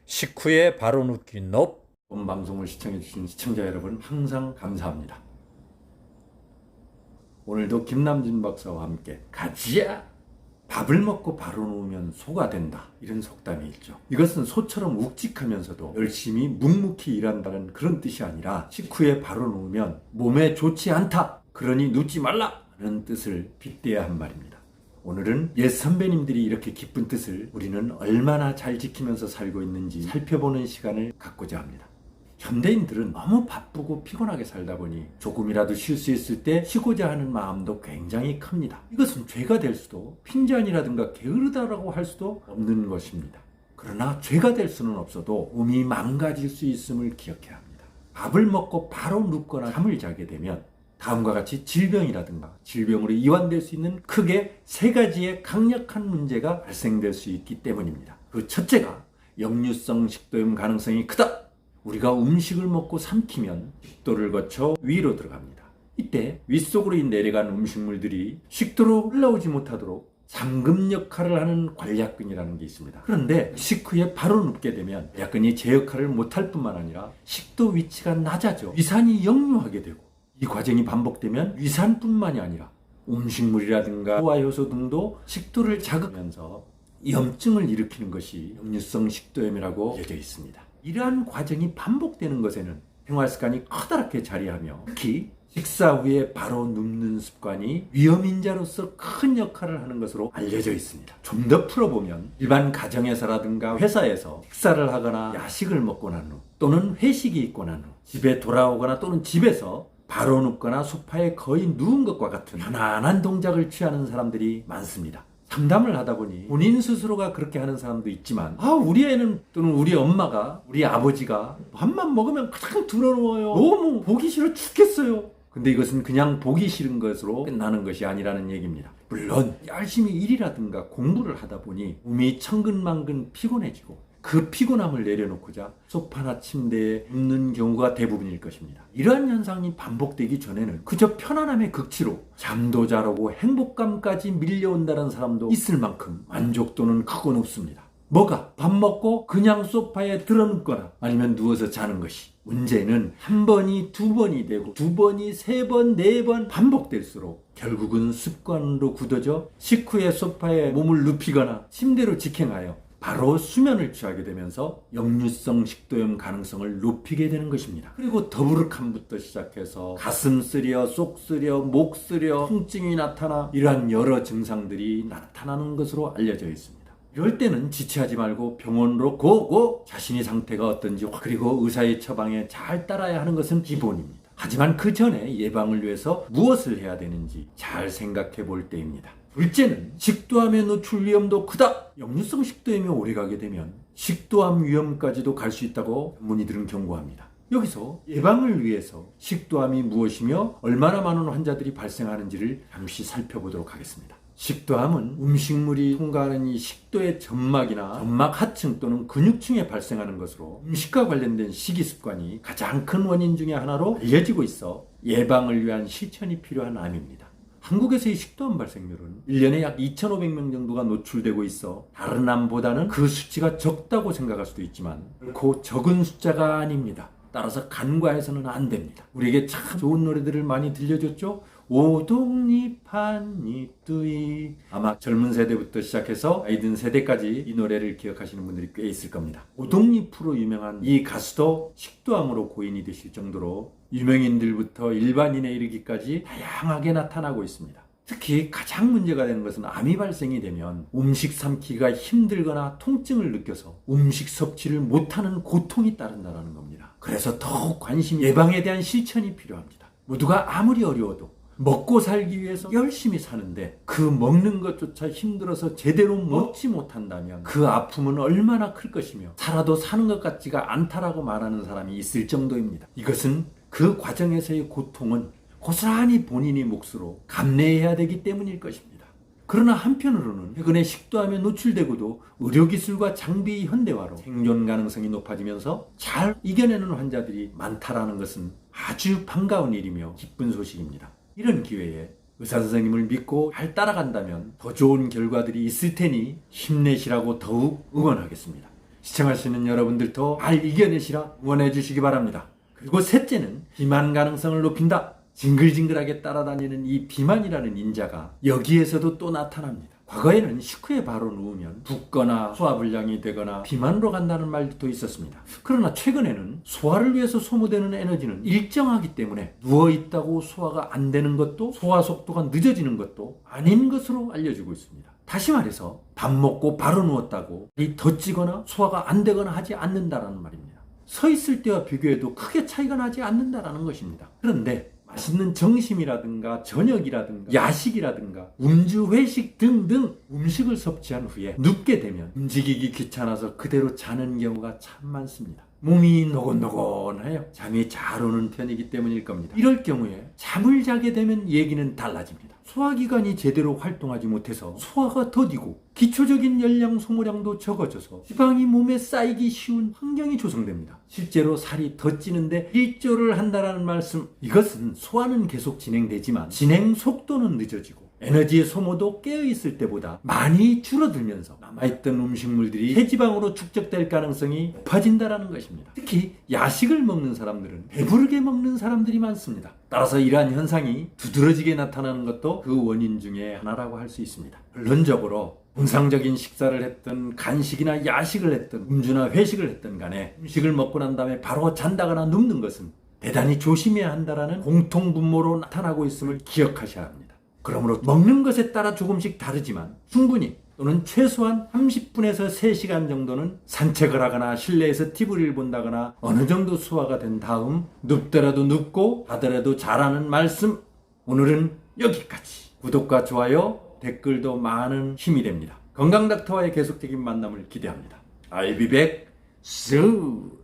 식후에 바로 눕기 넙. 본 방송을 시청해주신 시청자 여러분 항상 감사합니다. 오늘도 김남진 박사와 함께 가지야! 밥을 먹고 바로 누우면 소가 된다, 이런 속담이 있죠. 이것은 소처럼 욱직하면서도 열심히 묵묵히 일한다는 그런 뜻이 아니라 식후에 바로 누우면 몸에 좋지 않다, 그러니 눕지 말라 라는 뜻을 빗대야 한 말입니다. 오늘은 옛 선배님들이 이렇게 깊은 뜻을 우리는 얼마나 잘 지키면서 살고 있는지 살펴보는 시간을 갖고자 합니다. 현대인들은 너무 바쁘고 피곤하게 살다 보니 조금이라도 쉴 수 있을 때 쉬고자 하는 마음도 굉장히 큽니다. 이것은 죄가 될 수도, 핀잔이라든가 게으르다라고 할 수도 없는 것입니다. 그러나 죄가 될 수는 없어도 몸이 망가질 수 있음을 기억해야 합니다. 밥을 먹고 바로 눕거나 잠을 자게 되면 다음과 같이 질병이라든가 질병으로 이완될 수 있는 크게 세 가지의 강력한 문제가 발생될 수 있기 때문입니다. 그 첫째가 역류성 식도염 가능성이 크다. 우리가 음식을 먹고 삼키면 식도를 거쳐 위로 들어갑니다. 이때 윗속으로 내려간 음식물들이 식도로 흘러오지 못하도록 잠금 역할을 하는 관략근이라는 게 있습니다. 그런데 식후에 바로 눕게 되면 관략근이 제 역할을 못할 뿐만 아니라 식도 위치가 낮아져 위산이 역류하게 되고, 이 과정이 반복되면 위산뿐만이 아니라 음식물이라든가 소화효소 등도 식도를 자극하면서 염증을 일으키는 것이 역류성 식도염이라고 알려져 있습니다. 이러한 과정이 반복되는 것에는 생활습관이 커다랗게 자리하며 특히 식사 후에 바로 눕는 습관이 위험인자로서 큰 역할을 하는 것으로 알려져 있습니다. 좀 더 풀어보면 일반 가정에서라든가 회사에서 식사를 하거나 야식을 먹고 난 후 또는 회식이 있고 난 후 집에 돌아오거나 또는 집에서 바로 눕거나 소파에 거의 누운 것과 같은 편안한 동작을 취하는 사람들이 많습니다. 상담을 하다 보니 본인 스스로가 그렇게 하는 사람도 있지만, 우리 애는 또는 우리 엄마가, 우리 아버지가 밥만 먹으면 그냥 드러누워요. 너무 보기 싫어 죽겠어요. 근데 이것은 그냥 보기 싫은 것으로 끝나는 것이 아니라는 얘기입니다. 물론 열심히 일이라든가 공부를 하다 보니 몸이 천근만근 피곤해지고 그 피곤함을 내려놓고자 소파나 침대에 눕는 경우가 대부분일 것입니다. 이러한 현상이 반복되기 전에는 그저 편안함의 극치로 잠도 잘 오고 행복감까지 밀려온다는 사람도 있을 만큼 만족도는 크고 높습니다. 뭐가? 밥 먹고 그냥 소파에 드러눕거나 아니면 누워서 자는 것이. 문제는 한 번이 두 번이 되고 두 번이 세 번, 네 번 반복될수록 결국은 습관으로 굳어져 식후에 소파에 몸을 눕히거나 침대로 직행하여 바로 수면을 취하게 되면서 역류성 식도염 가능성을 높이게 되는 것입니다. 그리고 더부룩함부터 시작해서 가슴 쓰려, 속 쓰려, 목 쓰려, 통증이 나타나 이러한 여러 증상들이 나타나는 것으로 알려져 있습니다. 이럴 때는 지체하지 말고 병원으로 고고! 자신의 상태가 어떤지, 그리고 의사의 처방에 잘 따라야 하는 것은 기본입니다. 하지만 그 전에 예방을 위해서 무엇을 해야 되는지 잘 생각해 볼 때입니다. 둘째는 식도암의 노출 위험도 크다. 역류성 식도염이 오래가게 되면 식도암 위험까지도 갈 수 있다고 전문의들은 경고합니다. 여기서 예방을 위해서 식도암이 무엇이며 얼마나 많은 환자들이 발생하는지를 잠시 살펴보도록 하겠습니다. 식도암은 음식물이 통과하는 이 식도의 점막이나 점막 하층 또는 근육층에 발생하는 것으로 음식과 관련된 식이습관이 가장 큰 원인 중에 하나로 알려지고 있어 예방을 위한 실천이 필요한 암입니다. 한국에서의 식도암 발생률은 1년에 약 2,500명 정도가 노출되고 있어 다른 암보다는 그 수치가 적다고 생각할 수도 있지만 결코 적은 숫자가 아닙니다. 따라서 간과해서는 안 됩니다. 우리에게 참 좋은 노래들을 많이 들려줬죠? 오동잎 한잎 두이. 아마 젊은 세대부터 시작해서 나이 든 세대까지 이 노래를 기억하시는 분들이 꽤 있을 겁니다. 오동잎으로 유명한 이 가수도 식도암으로 고인이 되실 정도로 유명인들부터 일반인에 이르기까지 다양하게 나타나고 있습니다. 특히 가장 문제가 되는 것은 암이 발생이 되면 음식 삼키기가 힘들거나 통증을 느껴서 음식 섭취를 못하는 고통이 따른다는 겁니다. 그래서 더욱 관심, 예방에 대한 실천이 필요합니다. 모두가 아무리 어려워도 먹고 살기 위해서 열심히 사는데 그 먹는 것조차 힘들어서 제대로 먹지 못한다면 그 아픔은 얼마나 클 것이며 살아도 사는 것 같지가 않다라고 말하는 사람이 있을 정도입니다. 이것은 그 과정에서의 고통은 고스란히 본인의 몫으로 감내해야 되기 때문일 것입니다. 그러나 한편으로는 최근에 식도암에 노출되고도 의료기술과 장비의 현대화로 생존 가능성이 높아지면서 잘 이겨내는 환자들이 많다라는 것은 아주 반가운 일이며 기쁜 소식입니다. 이런 기회에 의사선생님을 믿고 잘 따라간다면 더 좋은 결과들이 있을 테니 힘내시라고 더욱 응원하겠습니다. 시청하시는 여러분들도 잘 이겨내시라 응원해 주시기 바랍니다. 그리고 셋째는 비만 가능성을 높인다. 징글징글하게 따라다니는 이 비만이라는 인자가 여기에서도 또 나타납니다. 과거에는 식후에 바로 누우면 붓거나 소화불량이 되거나 비만으로 간다는 말도 있었습니다. 그러나 최근에는 소화를 위해서 소모되는 에너지는 일정하기 때문에 누워있다고 소화가 안 되는 것도 소화 속도가 늦어지는 것도 아닌 것으로 알려지고 있습니다. 다시 말해서 밥 먹고 바로 누웠다고 이 덧지거나 소화가 안 되거나 하지 않는다라는 말입니다. 서 있을 때와 비교해도 크게 차이가 나지 않는다라는 것입니다. 그런데 맛있는 점심이라든가 저녁이라든가 야식이라든가 음주, 회식 등등 음식을 섭취한 후에 눕게 되면 움직이기 귀찮아서 그대로 자는 경우가 참 많습니다. 몸이 노곤노곤하여 잠이 잘 오는 편이기 때문일 겁니다. 이럴 경우에 잠을 자게 되면 얘기는 달라집니다. 소화기관이 제대로 활동하지 못해서 소화가 더디고 기초적인 열량 소모량도 적어져서 지방이 몸에 쌓이기 쉬운 환경이 조성됩니다. 실제로 살이 더 찌는데 일조를 한다는 말씀, 이것은 소화는 계속 진행되지만 진행 속도는 늦어지고 에너지의 소모도 깨어있을 때보다 많이 줄어들면서 남아있던 음식물들이 체지방으로 축적될 가능성이 높아진다는 것입니다. 특히 야식을 먹는 사람들은 배부르게 먹는 사람들이 많습니다. 따라서 이러한 현상이 두드러지게 나타나는 것도 그 원인 중에 하나라고 할 수 있습니다. 결론적으로 정상적인 식사를 했든 간식이나 야식을 했든 음주나 회식을 했든 간에 음식을 먹고 난 다음에 바로 잔다거나 눕는 것은 대단히 조심해야 한다는 공통분모로 나타나고 있음을 기억하셔야 합니다. 그러므로 먹는 것에 따라 조금씩 다르지만 충분히 또는 최소한 30분에서 3시간 정도는 산책을 하거나 실내에서 TV를 본다거나 어느 정도 소화가 된 다음 눕더라도 눕고 자더라도 자라는 말씀, 오늘은 여기까지. 구독과 좋아요, 댓글도 많은 힘이 됩니다. 건강닥터와의 계속적인 만남을 기대합니다. I'll be back soon.